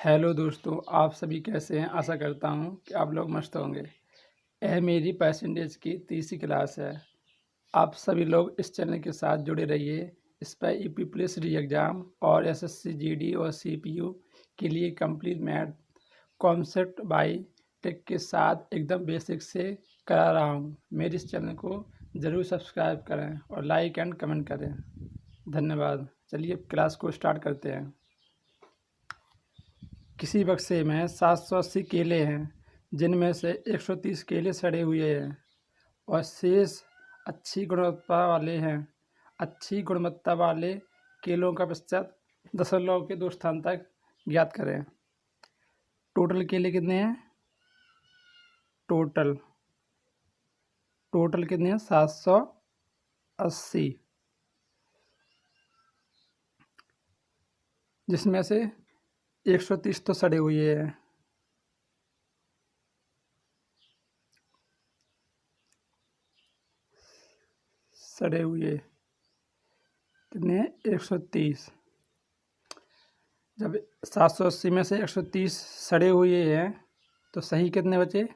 Hello दोस्तों, आप सभी कैसे हैं। आशा करता हूं कि आप लोग मस्त होंगे। यह मेरी परसेंटेज की तीसरी क्लास है। आप सभी लोग इस चैनल के साथ जुड़े रहिए। इस पर यूपी पुलिस री एग्ज़ाम और एसएससी जीडी और सीपीयू के लिए complete math concept by tech के साथ एकदम बेसिक से करा रहा हूं। मेरे इस चैनल को ज़रूर सब्सक्राइब करें और लाइक एंड कमेंट करें। धन्यवाद। चलिए क्लास को स्टार्ट करते हैं। किसी बक्से में 780 केले हैं, जिनमें से 130 केले सड़े हुए हैं और शेष अच्छी गुणवत्ता वाले हैं। अच्छी गुणवत्ता वाले केलों का प्रतिशत दशमलव के 2 स्थान तक ज्ञात करें। टोटल केले कितने हैं? टोटल कितने हैं? 780, जिसमें से 130 तो सड़े हुए हैं। सड़े हुए कितने हैं? 130। जब 780 में से 130 सड़े हुए हैं तो सही कितने बचे?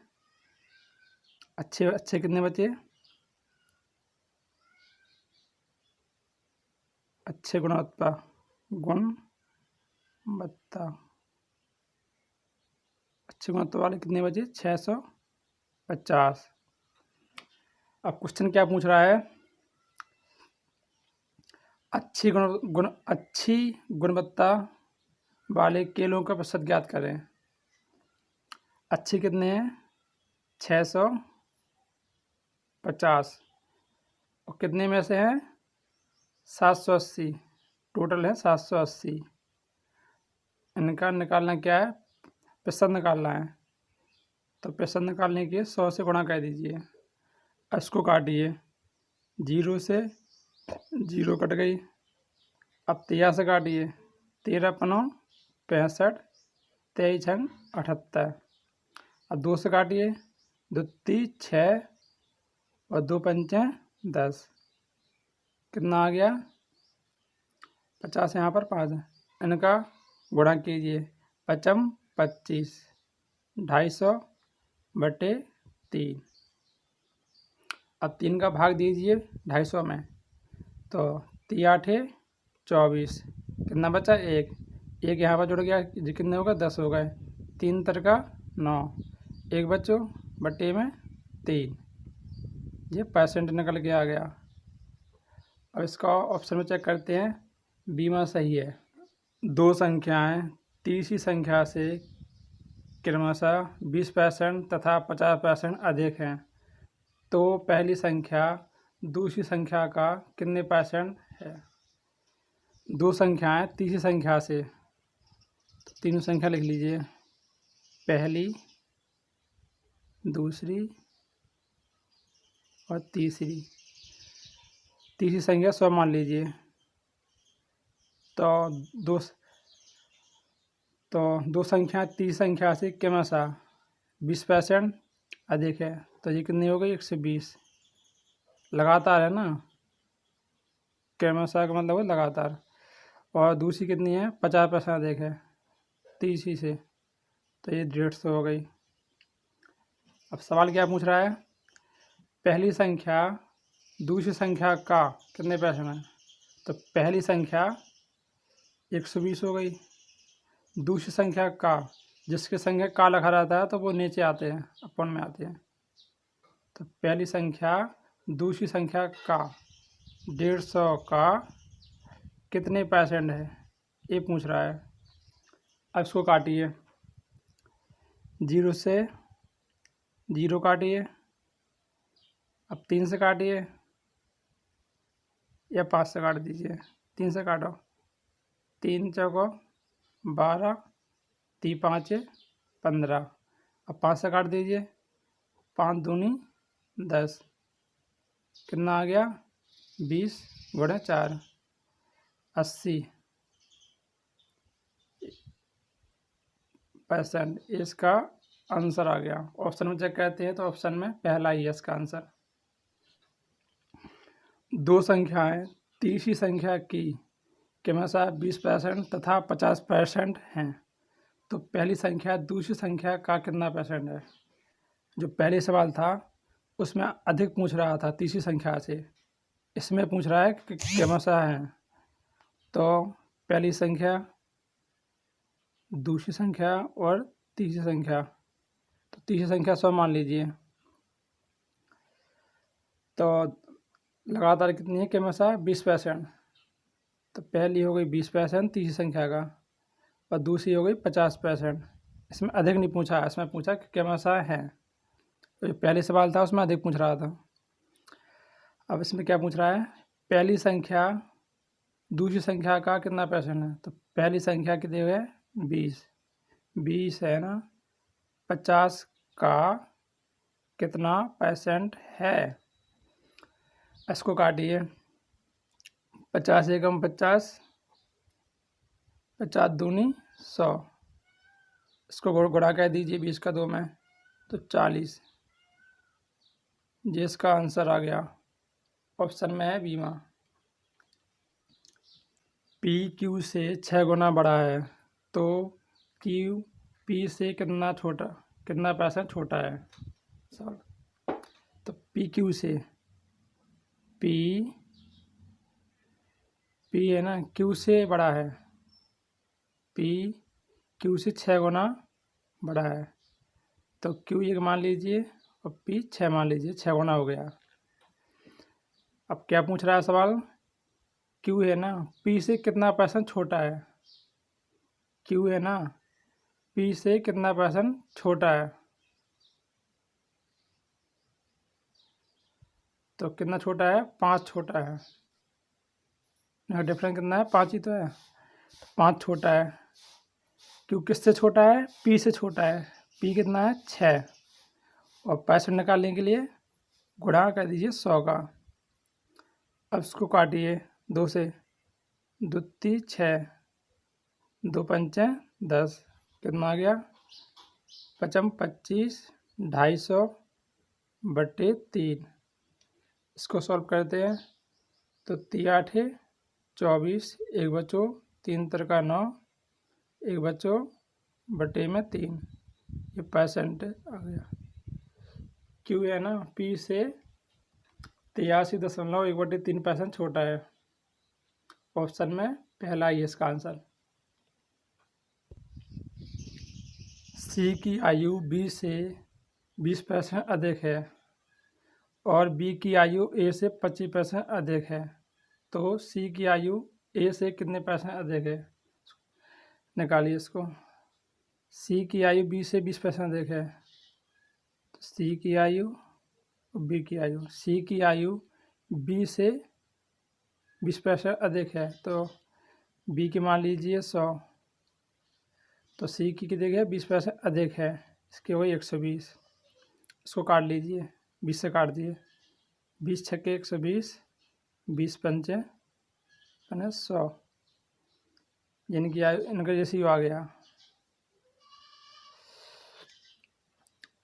अच्छे कितने बचे? अच्छे गुणवत्ता अच्छे गुणवत्ता वाले कितने बचे? 650। अब क्वेश्चन क्या पूछ रहा है? अच्छी गुणवत्ता वाले केलों का प्रतिशत ज्ञात करें। अच्छे कितने हैं? 650 और कितने में से हैं? 780। टोटल है 780। इनका निकालना क्या है? प्रतिशत निकालना है। तो प्रतिशत निकालने के लिए 100 से गुणा कर दीजिए। इसको काटिए। 0 से 0 कट गई। अब 13 से काटिए। 13 पनों 65, 23 छंग 78। अब 2 से काटिए। 2 ती 6 और 2 पंचे 10। कितना आ गया? 50। यहाँ पर 5 है। इनका गुणा कीजिए। 5 25, 250 बटे 3। अब 3 का भाग दीजिए 250 में। तो 3 8 24। कितना बचा? 1। यहाँ पर जुड़ गया। कितने हो गए? 10 हो गए। 3 का 9। 1 बचो बटे में 3। ये परसेंट निकल के आ गया। अब इसका ऑप्शन में चेक करते हैं। बी में सही है। दो संख्याएं तीसरी संख्या से क्रमशः 20% तथा 50% अधिक हैं, तो पहली संख्या दूसरी संख्या का कितने परसेंट है? दो संख्याएं तीसरी संख्या से, तो तीनों संख्या लिख लीजिए। पहली, दूसरी और तीसरी। तीसरी संख्या 100 मान लीजिए। तो दो संख्या तीसरी संख्या से क्रमशः 20% अधिक है, तो ये कितनी हो गई? 120। लगातार है ना, क्रमशः का मतलब है लगातार। और दूसरी कितनी है? 50% अधिक है तीसरी से, तो ये 150 हो गई। अब सवाल क्या पूछ रहा है? पहली संख्या दूसरी संख्या का कितने परसेंट है? तो पहली संख्या 120 हो गई। दूसरी संख्या का, जिसके संख्या का लिखा रहता है तो वो नीचे आते हैं, अपन में आते हैं। तो पहली संख्या दूसरी संख्या का 150 का कितने परसेंट है, ये पूछ रहा है। अब इसको काटिए। 0 से 0 काटिए। अब 3 से काटिए या 5 से काट दीजिए। 3 से काटो। 3 चौको 12, 3 5 15। अब 5 से काट दीजिए। 5 दूनी 10। कितना आ गया? 20 गुणे 4, 80%। इसका आंसर आ गया। ऑप्शन में चेक करते हैं तो ऑप्शन में पहला ही है इसका आंसर। दो संख्याएं तीसरी संख्या की क्रमशः 20% तथा 50% हैं, तो पहली संख्या दूसरी संख्या का कितना परसेंट है। जो पहले सवाल था उसमें अधिक पूछ रहा था तीसरी संख्या से, इसमें पूछ रहा है कि क्रमशः है। तो पहली संख्या, दूसरी संख्या और तीसरी संख्या, तो तीसरी संख्या 100 मान लीजिए। तो लगातार कितनी है क्रमशः 20%। तो पहली हो गई 20% तीसरी संख्या का, और दूसरी हो गई 50%। इसमें अधिक नहीं पूछा, इसमें पूछा कि क्रमशः है। तो जो पहले सवाल था उसमें अधिक पूछ रहा था। अब इसमें क्या पूछ रहा है, पहली संख्या दूसरी संख्या का कितना परसेंट है। तो पहली संख्या कितने हुए 20 है ना, 50 का कितना परसेंट है। इसको काटिए, 50 एकम 50, 50 दूनी 100, इसको गुणा कर दीजिए 20 का 2 में, तो 40। जिसका आंसर आ गया ऑप्शन में है बीमा। पी क्यू से 6 गुना बड़ा है तो क्यू पी से कितना परसेंट छोटा है। सॉल्व। तो पी क्यू से पी है ना, क्यू से बड़ा है, पी क्यू से 6 गुना बड़ा है। तो क्यू 1 मान लीजिए और पी 6 मान लीजिए, 6 गुना हो गया। अब क्या पूछ रहा है सवाल, क्यू है ना पी से कितना परसेंट छोटा है। क्यू है ना पी से कितना परसेंट छोटा है। तो कितना छोटा है, 5 छोटा है। डिफरेंस कितना है, 5 ही तो है। 5 छोटा है। क्यू किससे छोटा है, पी से छोटा है। पी कितना है 6, और परसेंट निकालने के लिए गुणा कर दीजिए 100 का। अब इसको काटिए 2 से, 2 3 6, 2 5 10, कितना आ गया 55 25, 250 बटे 3। इसको सॉल्व करते हैं तो 3 8 24, 1 बचो, 3 3 9, 1 बचो बटे में 3, ये परसेंट आ गया। क्यू है ना पी से 83.1/3% छोटा है। ऑप्शन में पहला ही इसका आंसर। सी की आयु बी से 20% अधिक है और बी की आयु ए से 25% अधिक है, तो सी की आयु ए से कितने परसेंट अधिक है। निकालिए इसको। सी की आयु बी से 20% अधिक है, तो सी की आयु और बी की आयु, सी की आयु बी से 20% अधिक है, तो बी की मान लीजिए 100, तो सी की कितनी है 20% अधिक है, इसकी हो गई 120। इसको काट लीजिए, 20 से काट दिए, 20 छक्के 120, 20 पंचे 100, यानी कि इनका जैसे आ गया।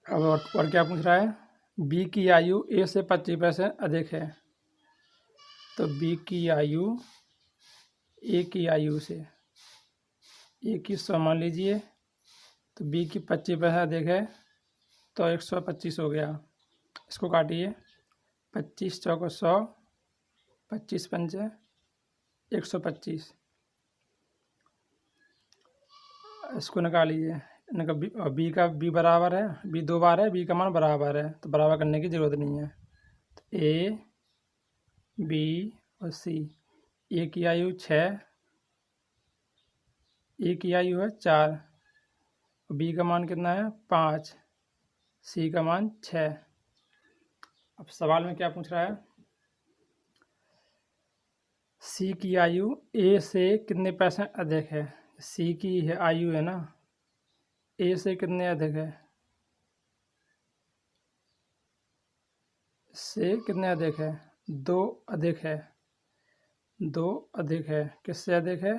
अब और क्या पूछ रहा है, बी की आयु ए से 25% अधिक है, तो बी की आयु ए की आयु से, ए की 100 मान लीजिए, तो बी की 25% अधिक है, तो 125 हो गया। इसको काटिए, 25 चौको 100, 25 पंचे 125, इसको निकालिए। इनका बी का बी बराबर है, बी 2 बार है, बी का मान बराबर है, तो बराबर करने की ज़रूरत नहीं है। तो ए बी और सी, ए की आयु 6, ए की आयु है 4, बी का मान कितना है 5, सी का मान 6। अब सवाल में क्या पूछ रहा है, सी की आयु ए से कितने परसेंट अधिक है। सी की है आयु है ना, ए से कितने अधिक है, से कितने अधिक है, 2 अधिक है, 2 अधिक है। किससे अधिक है,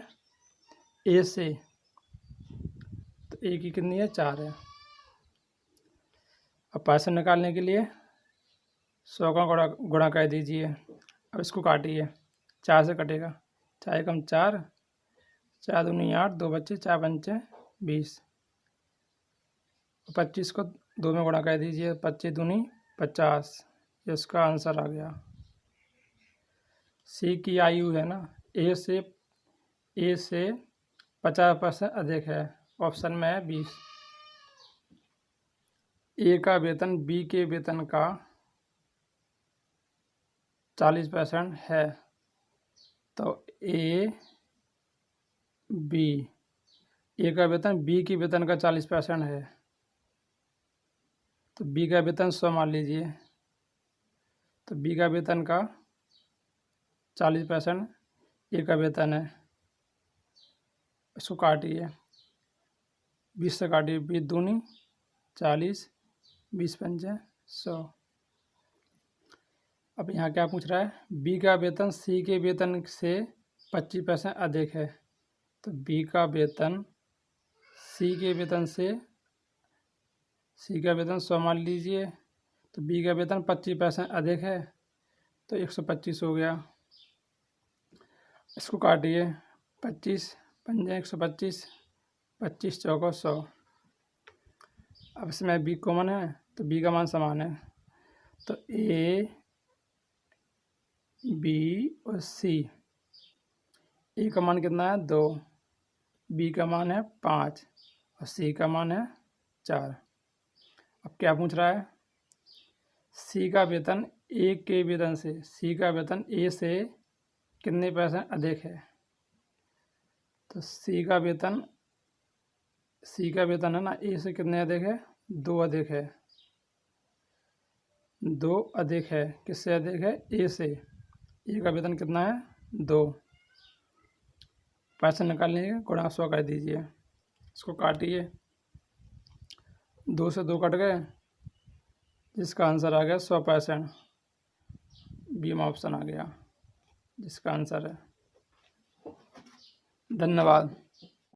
ए से, तो ए की कितनी है 4 है। अब परसेंट निकालने के लिए 100 का गुणा कर दीजिए। अब इसको काटिए, 4 से कटेगा, 4 एकम 4, 4 दूनी 8, 2 बच्चे 4 पंचे 20, 25 को 2 में गुणा कर दीजिए, 25 दूनी 50, ये इसका आंसर आ गया। सी की आयु है ना ए से 50% अधिक है, ऑप्शन में है 20। ए का वेतन बी के वेतन का 40% है, तो ए का वेतन बी के वेतन का 40% है, तो बी का वेतन 100 मान लीजिए, तो बी का वेतन का 40% ए का वेतन है। इसको काटिए, 20 से काटिए, 20 दूनी 40, 20 पंजे 100। अब यहाँ क्या पूछ रहा है, बी का वेतन सी के वेतन से 25% अधिक है, तो बी का वेतन सी के वेतन से, सी का वेतन 100 मान लीजिए, तो बी का वेतन 25% अधिक है, तो 125 हो गया। इसको काटिए, 25 पंजे 125, 25 चौको 100। अब इसमें बी कॉमन है, तो बी का मान समान है, तो ए बी और सी, ए का मान कितना है 2, बी का मान है 5 और सी का मान है 4। अब क्या पूछ रहा है, सी का वेतन ए के वेतन से, सी का वेतन ए से कितने पैसे अधिक है, तो सी का वेतन है ना ए से कितने अधिक है, 2 अधिक है, 2 अधिक है, किससे अधिक है, ए से। ए का वेतन कितना है 2, पैसे निकालने के गुणा 100 कर दीजिए, इसको काटिए, 2 से 2 कट गए, जिसका आंसर आ गया 100%, बी में ऑप्शन आ गया जिसका आंसर है। धन्यवाद।